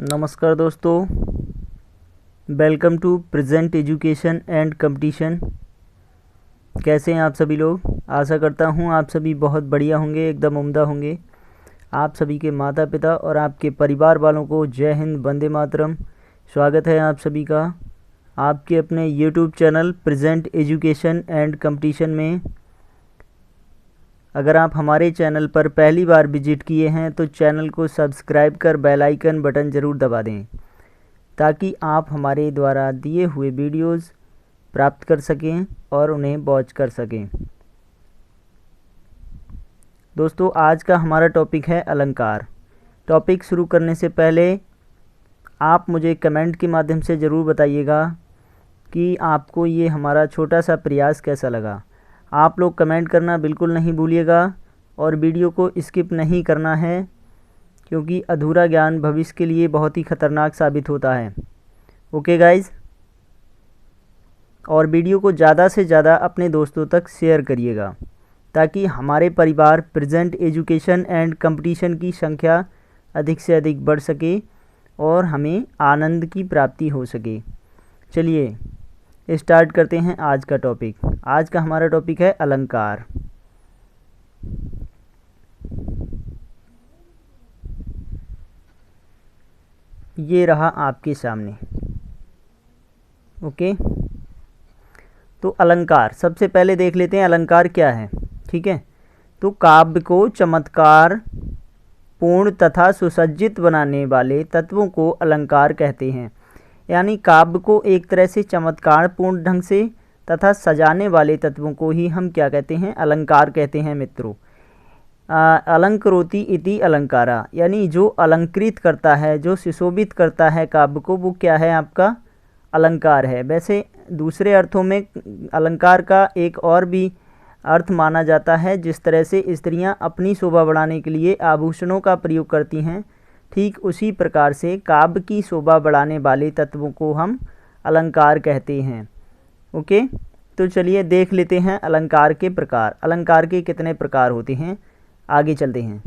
नमस्कार दोस्तों, welcome to present education and competition. कैसे हैं आप सभी लोग? आशा करता हूं आप सभी बहुत बढ़िया होंगे, एकदम उम्दा होंगे। आप सभी के माता पिता और आपके परिवार वालों को जय हिंद, वंदे मातरम। स्वागत है आप सभी का आपके अपने YouTube channel present education and competition में। अगर आप हमारे चैनल पर पहली बार विजिट किए हैं तो चैनल को सब्सक्राइब कर बेल आइकन बटन ज़रूर दबा दें ताकि आप हमारे द्वारा दिए हुए वीडियोस प्राप्त कर सकें और उन्हें वॉच कर सकें। दोस्तों, आज का हमारा टॉपिक है अलंकार। टॉपिक शुरू करने से पहले आप मुझे कमेंट के माध्यम से ज़रूर बताइएगा कि आपको ये हमारा छोटा सा प्रयास कैसा लगा। आप लोग कमेंट करना बिल्कुल नहीं भूलिएगा और वीडियो को स्किप नहीं करना है, क्योंकि अधूरा ज्ञान भविष्य के लिए बहुत ही खतरनाक साबित होता है। ओके गाइज, और वीडियो को ज़्यादा से ज़्यादा अपने दोस्तों तक शेयर करिएगा ताकि हमारे परिवार प्रेजेंट एजुकेशन एंड कंपटीशन की संख्या अधिक से अधिक बढ़ सके और हमें आनंद की प्राप्ति हो सके। चलिए स्टार्ट करते हैं आज का टॉपिक। आज का हमारा टॉपिक है अलंकार। ये रहा आपके सामने। ओके, तो अलंकार सबसे पहले देख लेते हैं अलंकार क्या है। ठीक है, तो काव्य को चमत्कार पूर्ण तथा सुसज्जित बनाने वाले तत्वों को अलंकार कहते हैं। यानी काव्य को एक तरह से चमत्कार पूर्ण ढंग से तथा सजाने वाले तत्वों को ही हम क्या कहते हैं? अलंकार कहते हैं मित्रों। अलंकरोति इति अलंकारा, यानी जो अलंकृत करता है, जो सुशोभित करता है काव्य को, वो क्या है? आपका अलंकार है। वैसे दूसरे अर्थों में अलंकार का एक और भी अर्थ माना जाता है। जिस तरह से स्त्रियां अपनी शोभा बढ़ाने के लिए आभूषणों का प्रयोग करती हैं, ठीक उसी प्रकार से काव्य की शोभा बढ़ाने वाले तत्वों को हम अलंकार कहते हैं। ओके, तो चलिए देख लेते हैं अलंकार के प्रकार। अलंकार के कितने प्रकार होते हैं, आगे चलते हैं।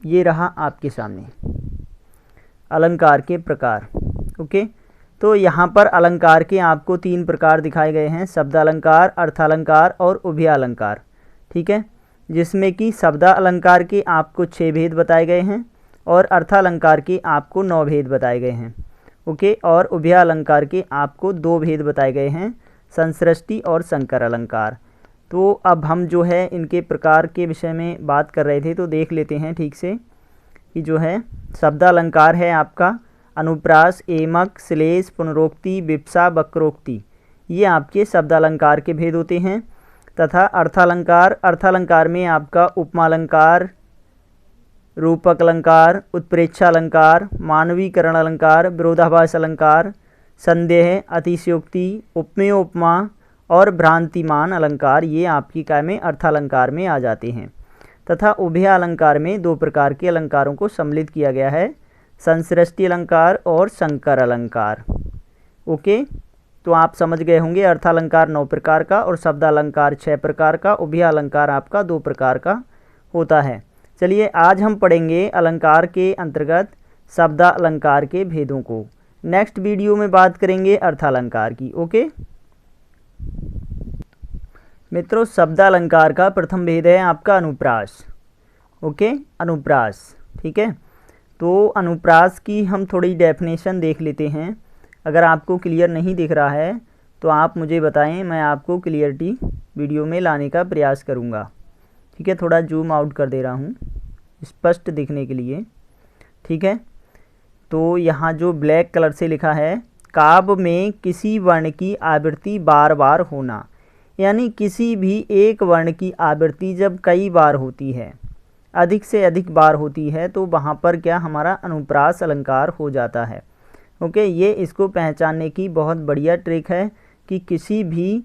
ये रहा आपके सामने अलंकार के प्रकार। ओके, तो यहाँ पर अलंकार के आपको 3 प्रकार दिखाए गए हैं: शब्दालंकार, अर्थालंकार और उभयालंकार। ठीक है, जिसमें कि शब्दालंकार के आपको 6 भेद बताए गए हैं और अर्थालंकार के आपको 9 भेद बताए गए हैं। ओके, और उभयालंकार के आपको 2 भेद बताए गए हैं, संसृष्टि और संकर अलंकार। तो अब हम जो है इनके प्रकार के विषय में बात कर रहे थे, तो देख लेते हैं ठीक से कि जो है शब्दालंकार है आपका अनुप्रास, एमक, श्लेष, पुनरोक्ति, विप्सा, वक्रोक्ति। ये आपके शब्दालंकार के भेद होते हैं। तथा अर्थालंकार, अर्थालंकार में आपका उपमालंकार, रूपक अलंकार, उत्प्रेक्षालंकार, मानवीकरण अलंकार, विरोधाभास अलंकार, संदेह, अतिशयोक्ति, उपमेय उपमा और भ्रांतिमान अलंकार, ये आपकी काय में अर्थालंकार में आ जाते हैं। तथा उभयालंकार में 2 प्रकार के अलंकारों को सम्मिलित किया गया है, संसृष्टि अलंकार और संकर अलंकार। ओके, तो आप समझ गए होंगे अर्थालंकार 9 प्रकार का और शब्दालंकार 6 प्रकार का, उभयालंकार आपका 2 प्रकार का होता है। चलिए आज हम पढ़ेंगे अलंकार के अंतर्गत शब्दालंकार के भेदों को। नेक्स्ट वीडियो में बात करेंगे अर्थालंकार की। ओके मित्रों, शब्दालंकार का प्रथम भेद है आपका अनुप्रास। ओके, अनुप्रास। ठीक है, तो अनुप्रास की हम थोड़ी डेफिनेशन देख लेते हैं। अगर आपको क्लियर नहीं दिख रहा है तो आप मुझे बताएं, मैं आपको क्लियरिटी वीडियो में लाने का प्रयास करूंगा। ठीक है, थोड़ा जूम आउट कर दे रहा हूं स्पष्ट दिखने के लिए। ठीक है, तो यहाँ जो ब्लैक कलर से लिखा है, काव्य में किसी वर्ण की आवृत्ति बार बार होना, यानी किसी भी एक वर्ण की आवृत्ति जब कई बार होती है, अधिक से अधिक बार होती है, तो वहाँ पर क्या हमारा अनुप्रास अलंकार हो जाता है। ओके, ये इसको पहचानने की बहुत बढ़िया ट्रिक है कि किसी भी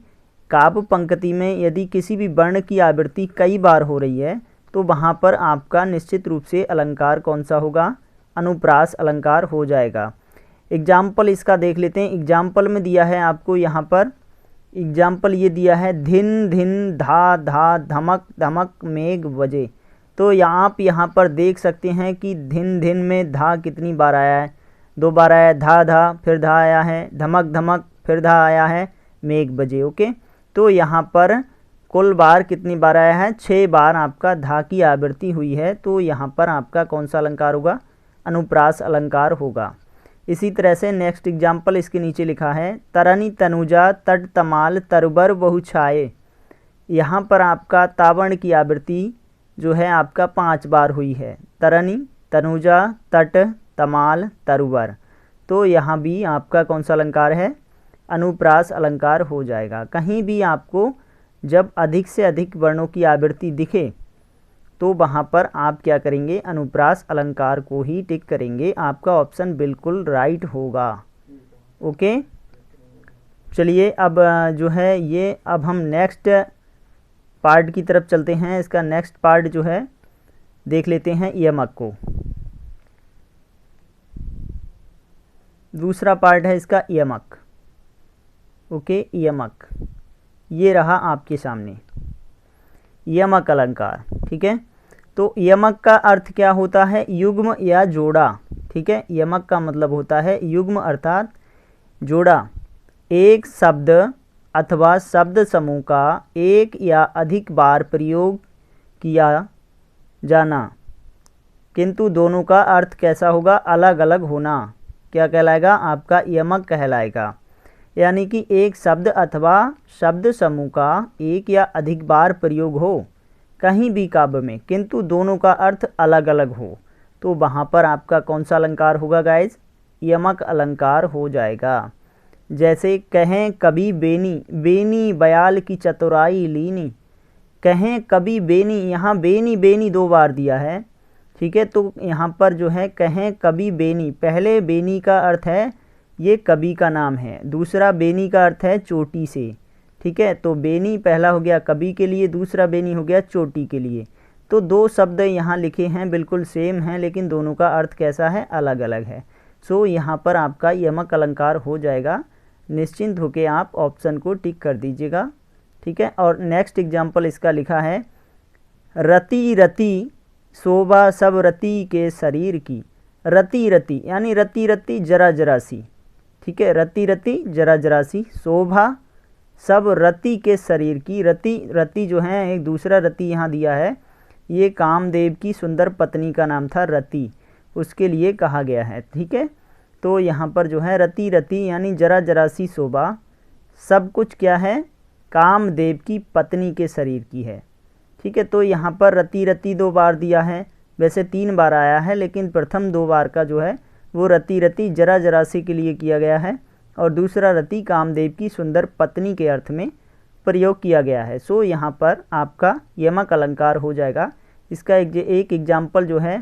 काव्य पंक्ति में यदि किसी भी वर्ण की आवृत्ति कई बार हो रही है तो वहाँ पर आपका निश्चित रूप से अलंकार कौन सा होगा? अनुप्रास अलंकार हो जाएगा। एग्जाम्पल इसका देख लेते हैं। एग्जाम्पल में दिया है आपको यहाँ पर, एग्जाम्पल ये दिया है, धिन धिन धा धा धमक धमक मेघ बजे। तो आप यहाँ पर देख सकते हैं कि धिन धिन में धा कितनी बार आया है, 2 बार आया है, धा धा फिर धा आया है, धमक धमक फिर धा आया है, मेघ बजे। ओके, तो यहाँ पर कुल बार कितनी बार आया है, 6 बार आपका धा की आवृत्ति हुई है। तो यहाँ पर आपका कौन सा अलंकार होगा, अनुप्रास अलंकार होगा। इसी तरह से नेक्स्ट एग्जाम्पल इसके नीचे लिखा है, तरनी तनुजा तट तमाल तरबर बहु छाए। यहाँ पर आपका तावर्ण की आवृत्ति जो है आपका 5 बार हुई है, तरनी तनुजा तट तमाल तरुवर। तो यहाँ भी आपका कौन सा अलंकार है, अनुप्रास अलंकार हो जाएगा। कहीं भी आपको जब अधिक से अधिक वर्णों की आवृत्ति दिखे तो वहाँ पर आप क्या करेंगे, अनुप्रास अलंकार को ही टिक करेंगे। आपका ऑप्शन बिल्कुल राइट होगा। ओके, चलिए अब जो है ये अब हम नेक्स्ट पार्ट की तरफ चलते हैं। इसका नेक्स्ट पार्ट जो है देख लेते हैं यमक को। दूसरा पार्ट है इसका यमक। ओके, यमक ये रहा आपके सामने, यमक अलंकार। ठीक है, तो यमक का अर्थ क्या होता है, युग्म या जोड़ा। ठीक है, यमक का मतलब होता है युग्म अर्थात जोड़ा। एक शब्द अथवा शब्द समूह का एक या अधिक बार प्रयोग किया जाना, किंतु दोनों का अर्थ कैसा होगा, अलग अलग होना, क्या कहलाएगा, आपका यमक कहलाएगा। यानी कि एक शब्द अथवा शब्द समूह का एक या अधिक बार प्रयोग हो कहीं भी काव्य में, किंतु दोनों का अर्थ अलग अलग हो, तो वहाँ पर आपका कौन सा अलंकार होगा गाइज, यमक अलंकार हो जाएगा। जैसे कहें कभी बेनी, बेनी बयाल की चतुराई लीनी। कहें कभी बेनी, यहाँ बेनी बेनी 2 बार दिया है। ठीक है, तो यहाँ पर जो है कहें कभी बेनी, पहले बेनी का अर्थ है ये कवि का नाम है, दूसरा बेनी का अर्थ है चोटी से। ठीक है, तो बेनी पहला हो गया कवि के लिए, दूसरा बेनी हो गया चोटी के लिए। तो 2 शब्द यहाँ लिखे हैं बिल्कुल सेम हैं, लेकिन दोनों का अर्थ कैसा है, अलग अलग है। सो यहाँ पर आपका यमक अलंकार हो जाएगा। निश्चिंत होकर आप ऑप्शन को टिक कर दीजिएगा। ठीक है, और नेक्स्ट एग्जाम्पल इसका लिखा है, रति रति शोभा सब रति के शरीर की। रति रति यानी रति रति जरा जरा सी। ठीक है, रति रति जरा जरा सी, शोभा सब रति के शरीर की। रति रति जो है एक दूसरा रति यहाँ दिया है, ये कामदेव की सुंदर पत्नी का नाम था रति, उसके लिए कहा गया है। ठीक है, तो यहाँ पर जो है रति रति यानी जरा जरा सी शोभा, सब कुछ क्या है, कामदेव की पत्नी के शरीर की है। ठीक है, तो यहाँ पर रति रति 2 बार दिया है, वैसे 3 बार आया है, लेकिन प्रथम 2 बार का जो है वो रति रति जरा जरा सी के लिए किया गया है, और दूसरा रति कामदेव की सुंदर पत्नी के अर्थ में प्रयोग किया गया है। सो यहाँ पर आपका यमक अलंकार हो जाएगा। इसका एक एग्जाम्पल जो है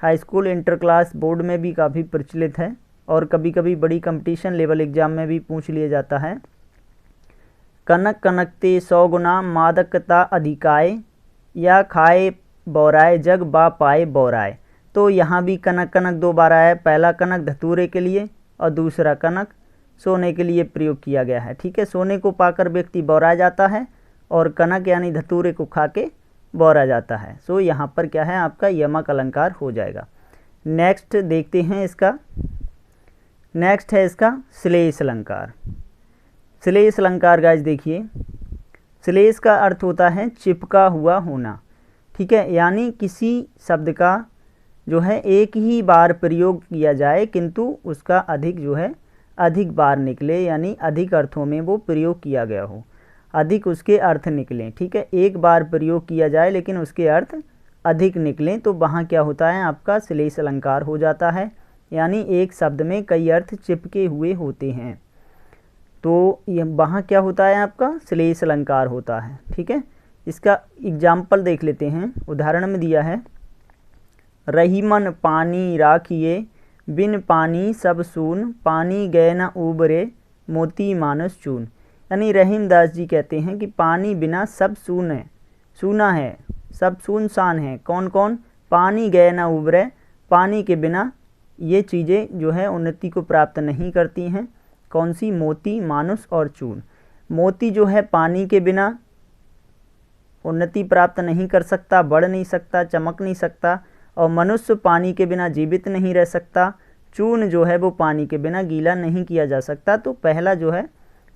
high school inter class board में भी काफ़ी प्रचलित है, और कभी कभी बड़ी कंपटीशन लेवल एग्ज़ाम में भी पूछ लिया जाता है। कनक कनकते 100 गुना मादकता अधिकाय, या खाए बौराए जग बा पाए बौराए। तो यहाँ भी कनक कनक 2 बार आया है, पहला कनक धतूरे के लिए और दूसरा कनक सोने के लिए प्रयोग किया गया है। ठीक है, सोने को पाकर व्यक्ति बौरा जाता है, और कनक यानी धतूरे को खा के बौरा जाता है। सो यहाँ पर क्या है, आपका यमक अलंकार हो जाएगा। नेक्स्ट देखते हैं इसका, नेक्स्ट है इसका श्लेष अलंकार। श्लेष अलंकार गाइस देखिए, श्लेष का अर्थ होता है चिपका हुआ होना। ठीक है, यानी किसी शब्द का जो है एक ही बार प्रयोग किया जाए, किंतु उसका अधिक जो है अधिक बार निकले, यानी अधिक अर्थों में वो प्रयोग किया गया हो, अधिक उसके अर्थ निकलें। ठीक है, एक बार प्रयोग किया जाए लेकिन उसके अर्थ अधिक निकलें, तो वहाँ क्या होता है, आपका श्लेष अलंकार हो जाता है। यानी एक शब्द में कई अर्थ चिपके हुए होते हैं, तो ये वहाँ क्या होता है, आपका श्लेष अलंकार होता है। ठीक है, इसका एग्जाम्पल देख लेते हैं। उदाहरण में दिया है, रहीमन पानी राखिए बिन पानी सब सून, पानी गए न उबरे मोती मानस चून। यानी रहीम दास जी कहते हैं कि पानी बिना सब सून है, सूना है, सब सुनसान है। कौन कौन, पानी गए न उबरे, पानी के बिना ये चीज़ें जो है उन्नति को प्राप्त नहीं करती हैं। कौन सी, मोती मानुष और चून। मोती जो है पानी के बिना उन्नति प्राप्त नहीं कर सकता, बढ़ नहीं सकता, चमक नहीं सकता, और मनुष्य पानी के बिना जीवित नहीं रह सकता। चूर्ण जो है वो पानी के बिना गीला नहीं किया जा सकता। तो पहला जो है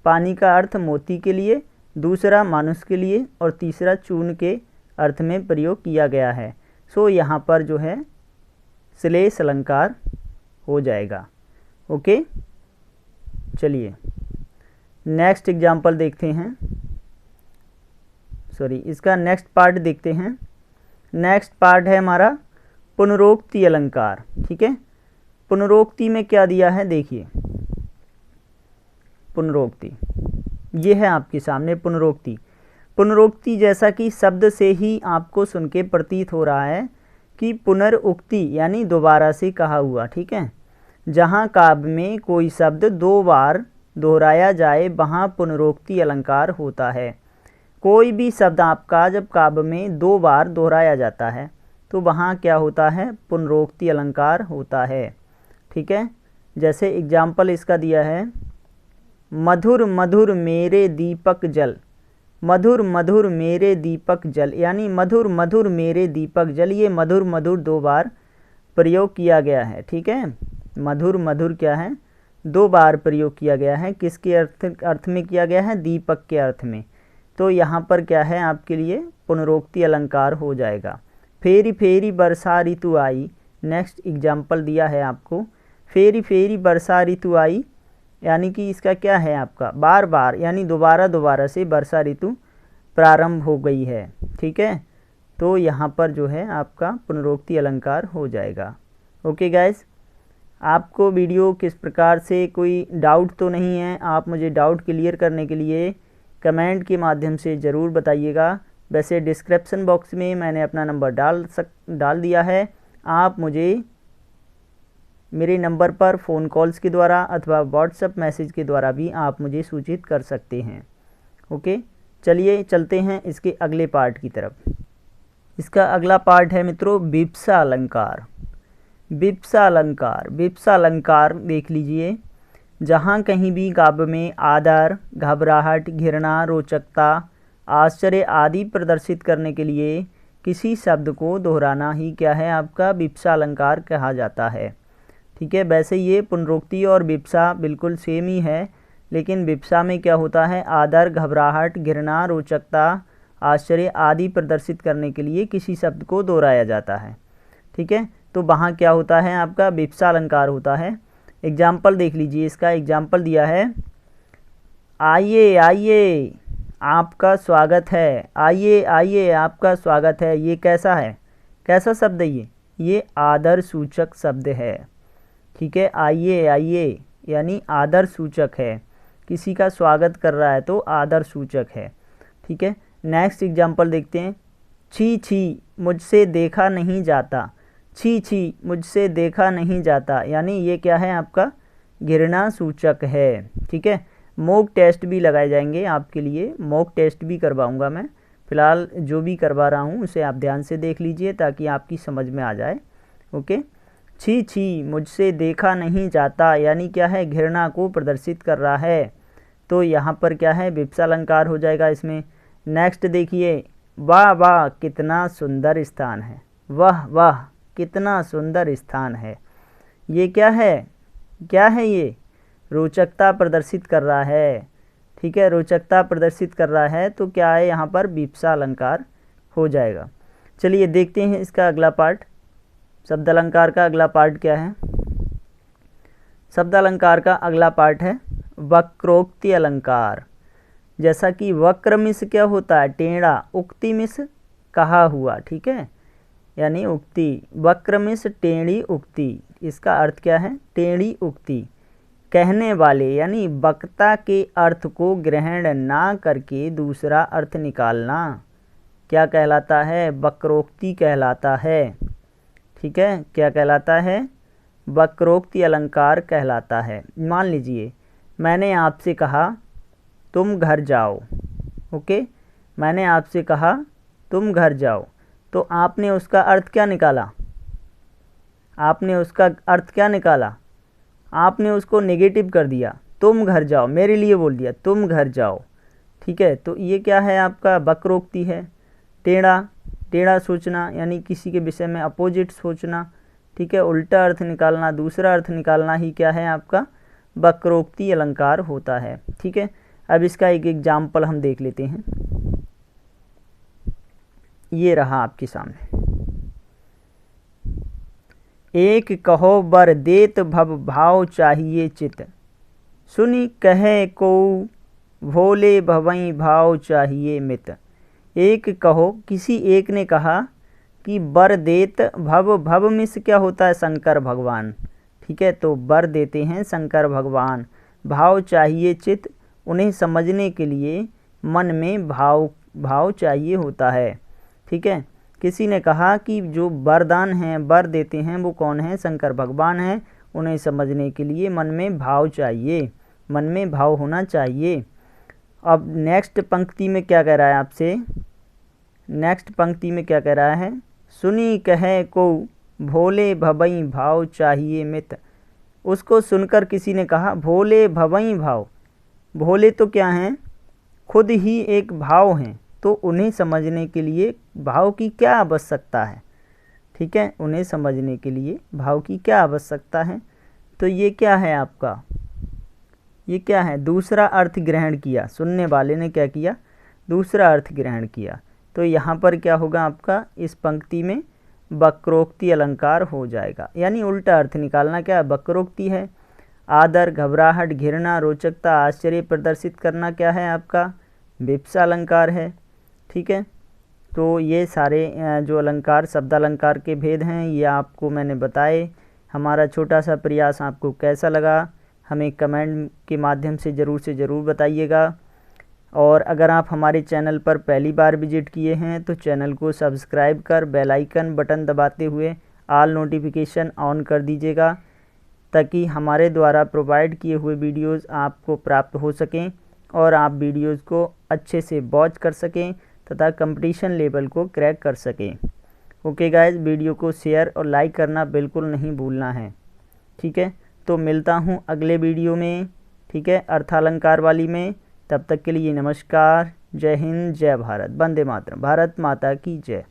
पानी का अर्थ मोती के लिए, दूसरा मानुष के लिए, और तीसरा चूर्ण के अर्थ में प्रयोग किया गया है। सो यहाँ पर जो है श्लेष अलंकार हो जाएगा। ओके, चलिए नेक्स्ट एग्जाम्पल देखते हैं, इसका नेक्स्ट पार्ट देखते हैं। नेक्स्ट पार्ट है हमारा पुनरोक्ति अलंकार। ठीक है, पुनरोक्ति में क्या दिया है देखिए। पुनरोक्ति ये है आपके सामने पुनरोक्ति। पुनरोक्ति जैसा कि शब्द से ही आपको सुन के प्रतीत हो रहा है कि पुनरुक्ति यानी दोबारा से कहा हुआ। ठीक है, जहाँ काव्य में कोई शब्द 2 बार दोहराया जाए वहाँ पुनरोक्ति अलंकार होता है। कोई भी शब्द आपका जब काव्य में 2 बार दोहराया जाता है तो वहाँ क्या होता है, पुनरोक्ति अलंकार होता है। ठीक है, जैसे एग्जाम्पल इसका दिया है, मधुर मधुर मेरे दीपक जल। मधुर मधुर मेरे दीपक जल यानी मधुर मधुर मेरे दीपक जल, ये मधुर मधुर 2 बार प्रयोग किया गया है। ठीक है, मधुर मधुर क्या है, 2 बार प्रयोग किया गया है। किसके अर्थ में किया गया है, दीपक के अर्थ में। तो यहाँ पर क्या है आपके लिए पुनरोक्ति अलंकार हो जाएगा। फेरी फेरी बरसा ऋतु आई, नेक्स्ट एग्जाम्पल दिया है आपको, फेरी फेरी बरसा ऋतु आई यानी कि इसका क्या है आपका बार बार यानी दोबारा दोबारा से वर्षा ऋतु प्रारंभ हो गई है। ठीक है, तो यहाँ पर जो है आपका पुनरोक्ति अलंकार हो जाएगा। ओके गाइस, आपको वीडियो किस प्रकार से, कोई डाउट तो नहीं है? आप मुझे डाउट क्लियर करने के लिए कमेंट के माध्यम से ज़रूर बताइएगा। वैसे डिस्क्रिप्शन बॉक्स में मैंने अपना नंबर डाल दिया है। आप मुझे मेरे नंबर पर फ़ोन कॉल्स के द्वारा अथवा व्हाट्सएप मैसेज के द्वारा भी आप मुझे सूचित कर सकते हैं। ओके, चलिए चलते हैं इसके अगले पार्ट की तरफ। इसका अगला पार्ट है मित्रों विप्सा अलंकार। विप्सा अलंकार, विप्सा अलंकार देख लीजिए। जहाँ कहीं भी काव्य में आदर, घबराहट, घृणा, रोचकता, आश्चर्य आदि प्रदर्शित करने के लिए किसी शब्द को दोहराना ही क्या है आपका विप्सा अलंकार कहा जाता है। ठीक है, वैसे ये पुनरोक्ति और विप्सा बिल्कुल सेम ही है, लेकिन विप्सा में क्या होता है आदर, घबराहट, घृणा, रोचकता, आश्चर्य आदि प्रदर्शित करने के लिए किसी शब्द को दोहराया जाता है। ठीक है, तो वहाँ क्या होता है आपका विप्सा अलंकार होता है। एग्जाम्पल देख लीजिए, इसका एग्जाम्पल दिया है, आइए आइए आपका स्वागत है। आइए आइए आपका स्वागत है, ये कैसा है, कैसा शब्द है ये आदर सूचक शब्द है। ठीक है, आइए आइए यानी आदर सूचक है, किसी का स्वागत कर रहा है तो आदर सूचक है। ठीक है, नेक्स्ट एग्जाम्पल देखते हैं, छी छी मुझसे देखा नहीं जाता। छी छी मुझसे देखा नहीं जाता यानी ये क्या है आपका घृणा सूचक है। ठीक है, मॉक टेस्ट भी लगाए जाएंगे आपके लिए, मॉक टेस्ट भी करवाऊंगा मैं। फ़िलहाल जो भी करवा रहा हूँ उसे आप ध्यान से देख लीजिए ताकि आपकी समझ में आ जाए। ओके, छी छी मुझसे देखा नहीं जाता यानी क्या है घृणा को प्रदर्शित कर रहा है, तो यहाँ पर क्या है विप्सा अलंकार हो जाएगा इसमें। नेक्स्ट देखिए, वाह वाह कितना सुंदर स्थान है। वाह वाह कितना सुंदर स्थान है, ये क्या है, क्या है ये रोचकता प्रदर्शित कर रहा है। ठीक है, रोचकता प्रदर्शित कर रहा है तो क्या है यहाँ पर विप्सा अलंकार हो जाएगा। चलिए देखते हैं इसका अगला पार्ट। शब्द अलंकार का अगला पार्ट क्या है? शब्द अलंकार का अगला पार्ट है वक्रोक्ति अलंकार। जैसा कि वक्र मिस क्या होता है टेढ़ा, उक्ति मिस कहा हुआ। ठीक है, यानी उक्ति, वक्र मिस टेढ़ी उक्ति, इसका अर्थ क्या है टेढ़ी उक्ति। कहने वाले यानी वक्ता के अर्थ को ग्रहण ना करके दूसरा अर्थ निकालना क्या कहलाता है, वक्रोक्ति कहलाता है। ठीक है, क्या कहलाता है, वक्रोक्ति अलंकार कहलाता है। मान लीजिए मैंने आपसे कहा तुम घर जाओ। ओके, मैंने आपसे कहा तुम घर जाओ, तो आपने उसका अर्थ क्या निकाला, आपने उसका अर्थ क्या निकाला, आपने उसको नेगेटिव कर दिया, तुम घर जाओ, मेरे लिए बोल दिया तुम घर जाओ। ठीक है, तो ये क्या है आपका वक्रोक्ति है। टेढ़ा, टेढ़ा सोचना यानी किसी के विषय में अपोजिट सोचना, ठीक है, उल्टा अर्थ निकालना, दूसरा अर्थ निकालना ही क्या है आपका वक्रोक्ति अलंकार होता है। ठीक है, अब इसका एक एग्जाम्पल हम देख लेते हैं। ये रहा आपके सामने। एक कहो बर देत भव भाव चाहिए चित, सुनी कहे को भोले भवई भाव चाहिए मित। एक कहो, किसी एक ने कहा कि बर देत भव, भव में से क्या होता है शंकर भगवान, ठीक है, तो बर देते हैं शंकर भगवान। भाव चाहिए चित, उन्हें समझने के लिए मन में भाव चाहिए होता है। ठीक है, किसी ने कहा कि जो वरदान हैं, बर देते हैं, वो कौन है, शंकर भगवान हैं, उन्हें समझने के लिए मन में भाव चाहिए, मन में भाव होना चाहिए। अब नेक्स्ट पंक्ति में क्या कह रहा है आपसे, नेक्स्ट पंक्ति में क्या कह रहा है, सुनी कहे को भोले भवई भाव चाहिए मित। उसको सुनकर किसी ने कहा भोले भवई भाव, भोले तो क्या हैं, खुद ही एक भाव हैं, तो उन्हें समझने के लिए भाव की क्या आवश्यकता है। ठीक है, उन्हें समझने के लिए भाव की क्या आवश्यकता है। तो ये क्या है आपका, ये क्या है, दूसरा अर्थ ग्रहण किया, सुनने वाले ने क्या किया, दूसरा अर्थ ग्रहण किया। तो यहाँ पर क्या होगा आपका, इस पंक्ति में वक्रोक्ति अलंकार हो जाएगा, यानी उल्टा अर्थ निकालना क्या वक्रोक्ति है। आदर, घबराहट, घृणा, रोचकता, आश्चर्य प्रदर्शित करना क्या है आपका विप्सा अलंकार है। ठीक है, तो ये सारे जो अलंकार शब्द अलंकार के भेद हैं ये आपको मैंने बताए। हमारा छोटा सा प्रयास आपको कैसा लगा हमें कमेंट के माध्यम से ज़रूर बताइएगा। और अगर आप हमारे चैनल पर पहली बार विजिट किए हैं तो चैनल को सब्सक्राइब कर बेल आइकन बटन दबाते हुए ऑल नोटिफिकेशन ऑन कर दीजिएगा, ताकि हमारे द्वारा प्रोवाइड किए हुए वीडियोस आपको प्राप्त हो सकें और आप वीडियोस को अच्छे से वॉच कर सकें तथा कंपटीशन लेवल को क्रैक कर सकें। ओके गाइस, वीडियो को शेयर और लाइक करना बिल्कुल नहीं भूलना है। ठीक है, तो मिलता हूँ अगले वीडियो में, ठीक है, अर्थालंकार वाली में। तब तक के लिए नमस्कार, जय हिंद, जय भारत, वंदे मातरम, भारत माता की जय।